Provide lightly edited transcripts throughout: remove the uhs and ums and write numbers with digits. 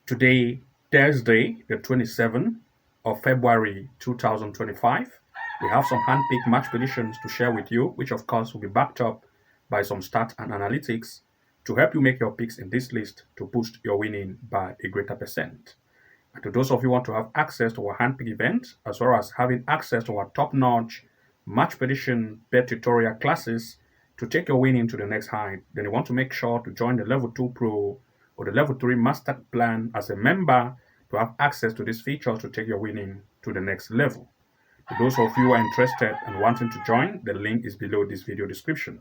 Today, Thursday, the 27th of February 2025, we have some hand-picked match predictions to share with you, which of course will be backed up by some stats and analytics to help you make your picks in this list to boost your winning by a greater percent. And to those of you who want to have access to our hand-pick event, as well as having access to our top-notch match prediction bet tutorial classes to take your winning to the next height, then you want to make sure to join the Level 2 Pro or the Level 3 Master Plan as a member to have access to these features to take your winning to the next level. For those of you who are interested and wanting to join, the link is below this video description.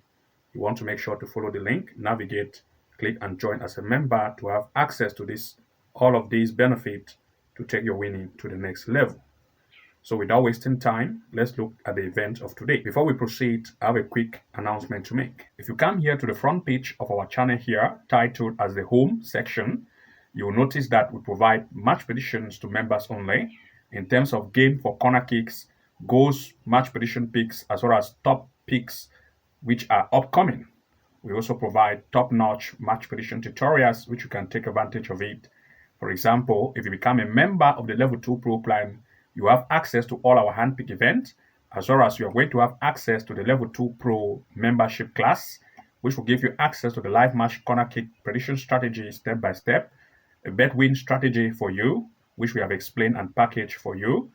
You want to make sure to follow the link, navigate, click and join as a member to have access to all of these benefits to take your winning to the next level. So without wasting time, let's look at the event of today. Before we proceed, I have a quick announcement to make. If you come here to the front page of our channel here, titled as the Home section, you will notice that we provide match predictions to members only in terms of game for corner kicks, goals, match prediction picks, as well as top picks which are upcoming. We also provide top-notch match prediction tutorials which you can take advantage of it. For example, if you become a member of the Level 2 Pro plan, you have access to all our handpick events, as well as you are going to have access to the Level 2 Pro membership class, which will give you access to the live match corner kick prediction strategy step by step, a bet win strategy for you, which we have explained and packaged for you,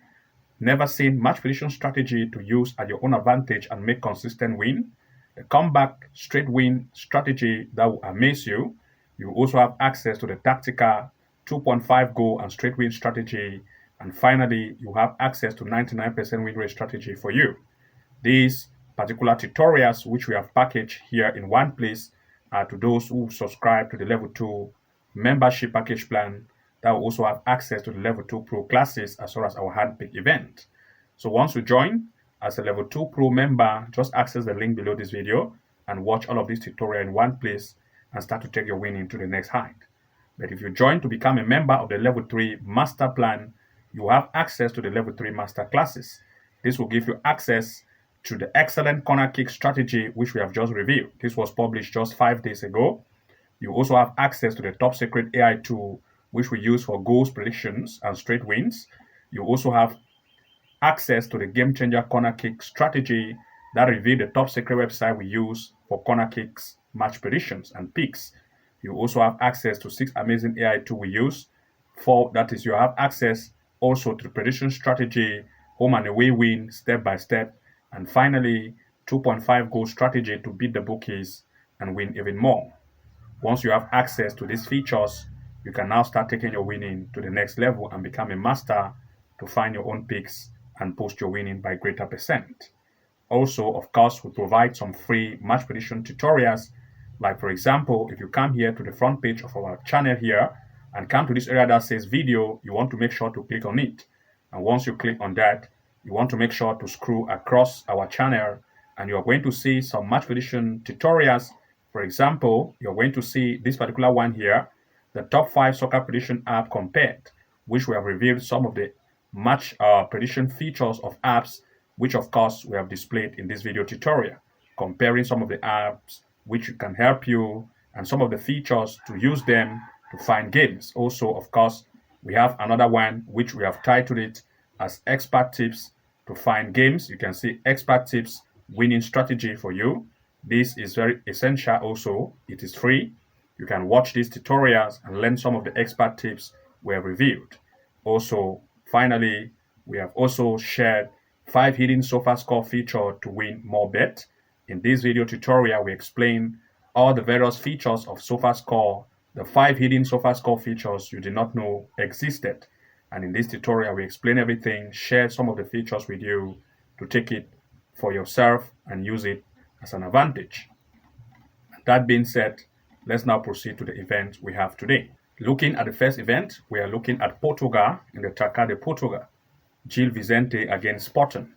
never seen match prediction strategy to use at your own advantage and make consistent win, a comeback straight win strategy that will amaze you. You also have access to the tactical 2.5 goal and straight win strategy. And finally, you have access to 99% win rate strategy for you. These particular tutorials, which we have packaged here in one place, are to those who subscribe to the Level 2 membership package plan that will also have access to the Level 2 Pro classes as well as our handpick event. So once you join as a Level 2 Pro member, just access the link below this video and watch all of these tutorials in one place and start to take your winning to the next height. But if you join to become a member of the Level 3 Master Plan, you have access to the Level 3 Master classes. This will give you access to the excellent corner kick strategy, which we have just reviewed. This was published just 5 days ago. You also have access to the top secret AI tool, which we use for goals predictions and straight wins. You also have access to the game changer corner kick strategy that reveals the top secret website we use for corner kicks, match predictions, and picks. You also have access to 6 amazing AI tools we use for, that is, you have access also to the prediction strategy, home and away win, step by step, and finally, 2.5 goal strategy to beat the bookies and win even more. Once you have access to these features, you can now start taking your winning to the next level and become a master to find your own picks and boost your winning by greater percent. Also, of course, we provide some free match prediction tutorials. Like, for example, if you come here to the front page of our channel here and come to this area that says video, you want to make sure to click on it. And once you click on that, you want to make sure to scroll across our channel and you're going to see some match prediction tutorials. For example, you're going to see this particular one here, the top 5 soccer prediction app compared, which we have revealed some of the match prediction features of apps, which of course we have displayed in this video tutorial, comparing some of the apps which can help you and some of the features to use them to find games. Also, of course, we have another one which we have titled it as expert tips to find games. You can see expert tips winning strategy for you. This is very essential also. It is free. You can watch these tutorials and learn some of the expert tips we have reviewed. Also, finally, we have also shared 5 hidden Sofascore features to win more bet. In this video tutorial, we explain all the various features of Sofascore, the 5 hidden Sofascore features you did not know existed. And in this tutorial, we explain everything, share some of the features with you to take it for yourself and use it as an advantage. That being said, let's now proceed to the event we have today. Looking at the first event, we are looking at Portugal in the Taca de Portugal, Gil Vicente against Sporting.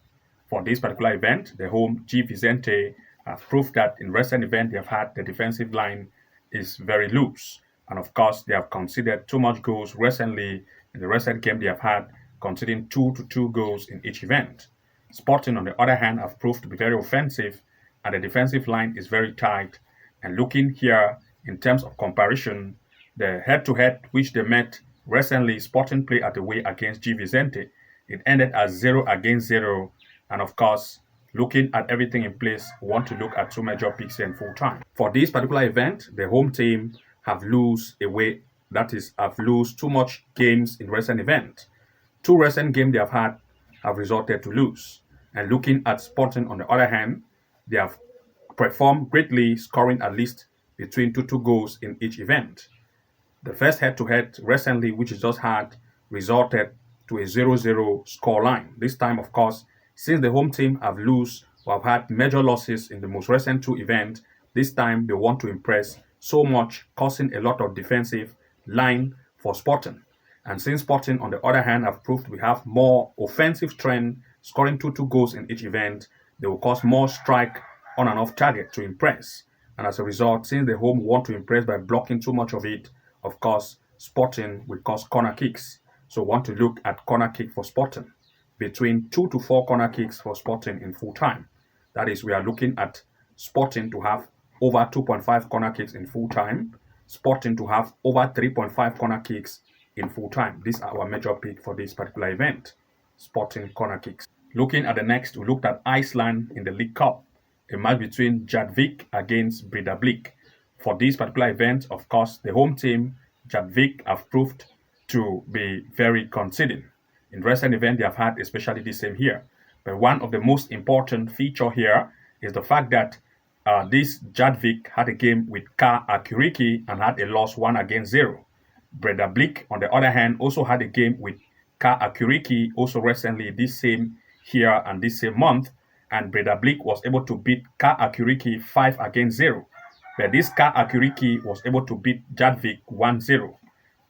For this particular event, the home Gil Vicente have proved that in recent events they have had, the defensive line is very loose. And of course, they have conceded too much goals recently. In the recent game they have had, conceding 2 goals in each event. Sporting, on the other hand, have proved to be very offensive, and the defensive line is very tight. And looking here in terms of comparison, the head-to-head which they met Recently, Sporting played at away against G Vicente. It ended as 0-0. And of course, looking at everything in place, we want to look at two major picks here in full time. For this particular event, the home team have lose away, that is, have lose too much games in recent event. Two recent games they have resulted to lose. And looking at Sporting on the other hand, they have performed greatly, scoring at least between two goals in each event. The first head-to-head recently, which is just had, resulted to a 0-0 scoreline. This time, of course, since the home team have lost or have had major losses in the most recent two events, this time they want to impress so much, causing a lot of defensive line for Sporting. And since Sporting, on the other hand, have proved we have more offensive strength, scoring two goals in each event, they will cause more strike on and off target to impress. And as a result, since the home want to impress by blocking too much of it, of course, Sporting will cause corner kicks. So want to look at corner kick for Sporting. Between 2 to 4 corner kicks for Sporting in full time. That is, we are looking at Sporting to have over 2.5 corner kicks in full time. Sporting to have over 3.5 corner kicks in full time. These are our major pick for this particular event. Sporting corner kicks. Looking at the next, we looked at Iceland in the League Cup. A match between Jadvik against Breiðablik. For this particular event, of course, the home team, Jadvik, have proved to be very conceding. In recent events they have had, especially the same here. But one of the most important feature here is the fact that this Jadvik had a game with Ka Akuriki and had a loss 1-0. Breiðablik, on the other hand, also had a game with Ka Akuriki also recently this same year and this same month, and Breiðablik was able to beat Ka Akuriki 5-0. But this Ka Akuriki was able to beat Jadvik 1-0.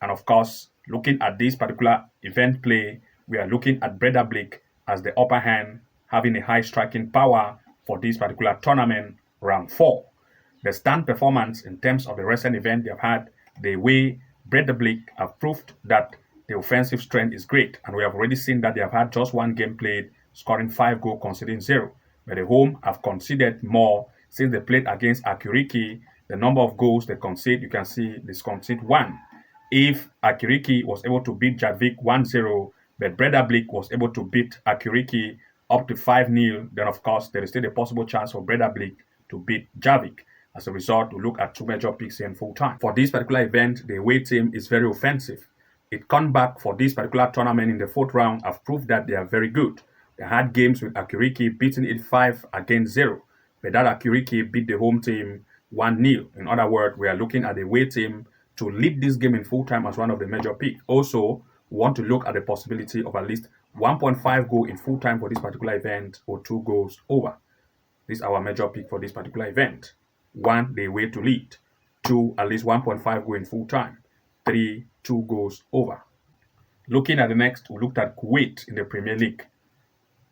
And of course, looking at this particular event play, we are looking at Breiðablik as the upper hand, having a high striking power for this particular tournament, round 4. The stand performance in terms of the recent event they have had, the way Breiðablik have proved that the offensive strength is great. And we have already seen that they have had just one game played, scoring 5 goals, conceding 0. But the home have conceded more since they played against Akuriki. The number of goals they concede, you can see they concede 1. If Akuriki was able to beat Jadvik 1-0, but Breiðablik was able to beat Akuriki up to 5-0, then of course there is still a possible chance for Breiðablik to beat Jadvik. As a result, we look at two major picks here in full time. For this particular event, the away team is very offensive. It come back for this particular tournament in the 4th round have proved that they are very good. They had games with Akuriki beating it 5-0, but that Akuriki beat the home team 1-0. In other words, we are looking at the away team to lead this game in full time as one of the major picks. Also, we want to look at the possibility of at least 1.5 goal in full time for this particular event or 2 goals over. This is our major pick for this particular event. 1, the way to lead. 2, at least 1.5 goal in full time. 3, 2 goals over. Looking at the next, we looked at Kuwait in the Premier League.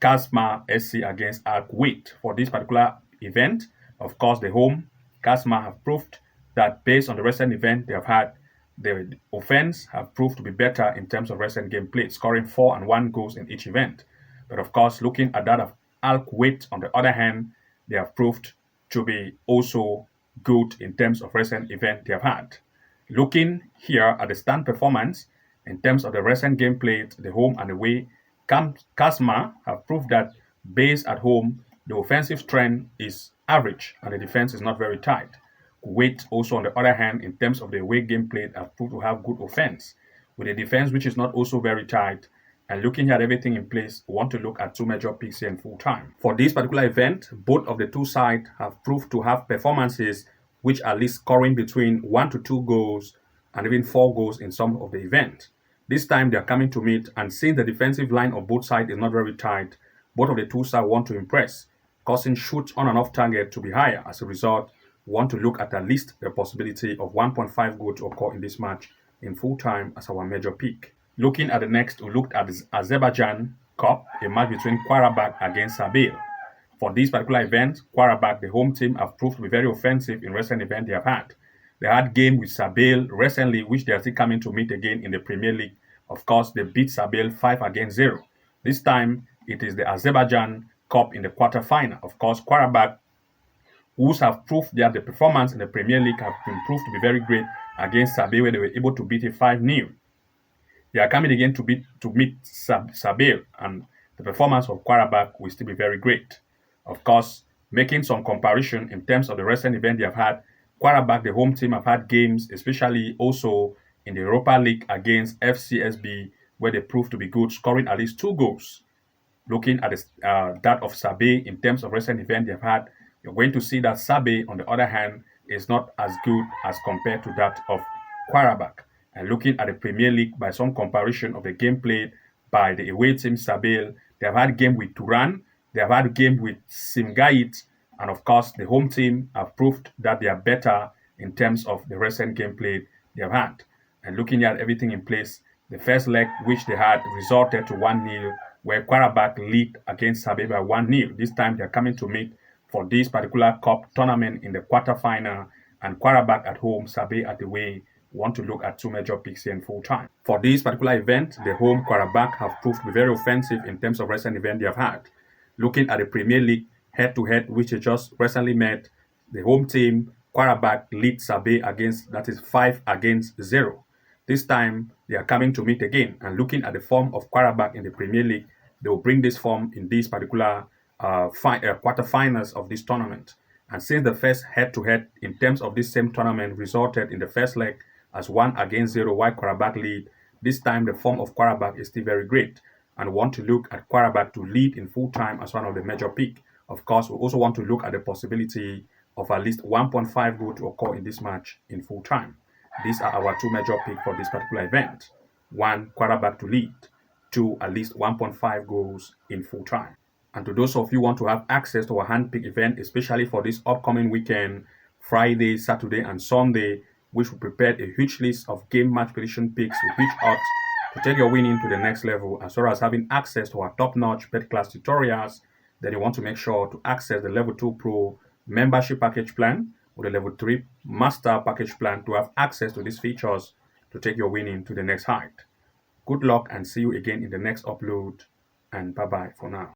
Kasma SC against Al Kuwait. For this particular event, of course, the home, Kasma have proved that based on the recent event they have had, the offense have proved to be better in terms of recent game play, scoring 4 and 1 goals in each event. But of course, looking at that of Al Kuwait, on the other hand, they have proved to be also good in terms of recent event they have had. Looking here at the stand performance, in terms of the recent game played, the home and away, Kasma have proved that based at home, the offensive strength is average and the defense is not very tight. Kuwait also, on the other hand, in terms of the away game played, have proved to have good offense, with a defense which is not also very tight. And looking at everything in place, we want to look at two major picks here in full time. For this particular event, both of the two sides have proved to have performances which are at least scoring between 1 to 2 goals and even 4 goals in some of the event. This time they are coming to meet, and since the defensive line of both sides is not very tight, both of the two sides want to impress, causing shots on and off target to be higher. As a result, we want to look at least the possibility of 1.5 goal to occur in this match in full time as our major pick. Looking at the next, we looked at the Azerbaijan Cup, a match between Qarabağ against Sabil. For this particular event, Qarabağ, the home team, have proved to be very offensive in recent events they have had. They had game with Sabil recently, which they are still coming to meet again in the Premier League. Of course, they beat Sabil 5-0. This time, it is the Azerbaijan Cup in the quarterfinal. Of course, Qarabağ, who have proved that the performance in the Premier League have been proved to be very great against Sabil, where they were able to beat it 5-0. They are coming again to meet Sabir, and the performance of Quarterback will still be very great. Of course, making some comparison in terms of the recent event they have had, Quarterback, the home team, have had games, especially also in the Europa League against FCSB, where they proved to be good, scoring at least 2 goals. Looking at that of Sabe in terms of recent event they've had, you're going to see that Sabe, on the other hand, is not as good as compared to that of Quarabak. And looking at the Premier League by some comparison of the game played by the away team Sabel, they have had game with Turan, they have had game with Simgait, and of course the home team have proved that they are better in terms of the recent game played they have had. And looking at everything in place, the first leg which they had resulted to 1-0, where Quarabak lead against Sabe by 1-0. This time they're coming to meet for this particular cup tournament in the quarterfinal, and Quarabak at home, Sabe at the way. Want to look at two major picks here in full time. For this particular event, the home Quarabak have proved to be very offensive in terms of recent event they have had. Looking at the Premier League head-to-head, which they just recently met, the home team, Quarabak, lead Sabe against, that is 5-0. This time, they are coming to meet again, and looking at the form of Quarabak in the Premier League, they will bring this form in these particular quarterfinals of this tournament. And since the first head-to-head in terms of this same tournament resulted in the first leg as 1-0, while Quarabak lead, this time the form of Quarabak is still very great, and want to look at Quarabak to lead in full time as one of the major pick. Of course, we also want to look at the possibility of at least 1.5 goal to occur in this match in full time. These are our two major picks for this particular event. One, Quarabak to lead. Two, at least 1.5 goals in full time. And to those of you who want to have access to our hand-pick event, especially for this upcoming weekend, Friday, Saturday, and Sunday, which we prepared a huge list of game match prediction picks with huge odds to take your winning to the next level, as well as having access to our top-notch bet class tutorials, then you want to make sure to access the Level 2 Pro membership package plan or the Level 3 Master package plan to have access to these features to take your winning to the next height. Good luck and see you again in the next upload, and bye-bye for now.